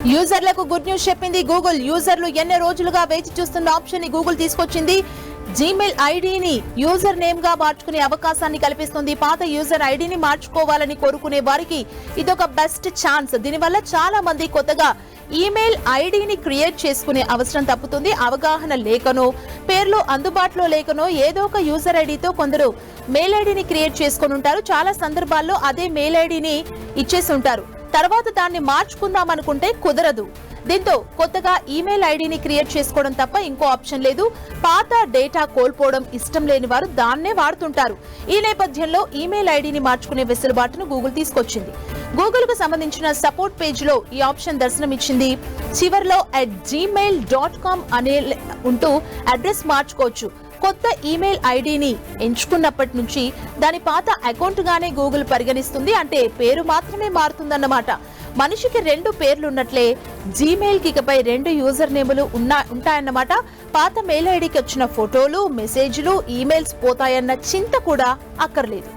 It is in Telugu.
యూజర్లకు గుడ్ న్యూస్ చెప్పింది గూగుల్. యూజర్లు ఎన్నో రోజులుగా వేచి చూస్తున్న ఆప్షన్ ని గూగుల్ తీసుకొచ్చింది. జీమెయిల్ ఐడిని యూజర్ నేమ్ గా మార్చుకునే అవకాశాన్ని కల్పిస్తుంది. పాత యూజర్ ఐడిని మార్చుకోవాలని కోరుకునే వారికి ఇదొక బెస్ట్ ఛాన్స్. దీనివల్ల చాలా మంది కొత్తగా ఈమెయిల్ ఐడిని క్రియేట్ చేసుకునే అవసరం తప్పుతుంది. అవగాహన లేకనో, పేర్లు అందుబాటులో లేకనో ఏదో ఒక యూజర్ ఐడితో కొందరు మెయిల్ ఐడిని క్రియేట్ చేసుకుని ఉంటారు. చాలా సందర్భాల్లో అదే మెయిల్ ఐడిని ఇచ్చేసి ఉంటారు. తర్వాత దాన్ని మార్చుకుందాం అనుకుంటే కుదరదు. దీంతో కొత్తగా ఈమెయిల్ ఐడిని క్రియేట్ చేసుకోవడం తప్ప ఇంకో ఆప్షన్ లేదు. పాత డేటా కోల్పోవడం ఇష్టం లేని వారు దాన్నే వాడుతుంటారు. ఈ నేపథ్యంలో ఈమెయిల్ ఐడిని మార్చుకునే వెసులుబాటును గూగుల్ తీసుకొచ్చింది. గూగుల్ కు సంబంధించిన సపోర్ట్ పేజ్ లో ఈ ఆప్షన్ దర్శనమిచ్చింది. చివర్లో @gmail.com అనే ఉంటూ అడ్రస్ మార్చుకోవచ్చు. కొత్త ఈమెయిల్ ఐడిని ఎంచుకున్నప్పటి నుంచి దాని పాత అకౌంట్ గానే గూగుల్ పరిగణిస్తుంది. అంటే పేరు మాత్రమే మారుతుందన్నమాట. మనిషికి 2 పేర్లున్నట్లే జీమెయిల్ కి ఇకపై 2 యూజర్ నేములు ఉంటాయన్నమాట. పాత మెయిల్ ఐడికి వచ్చిన ఫోటోలు, మెసేజ్లు, ఈమెయిల్స్ పోతాయన్న చింత కూడా అక్కర్లేదు.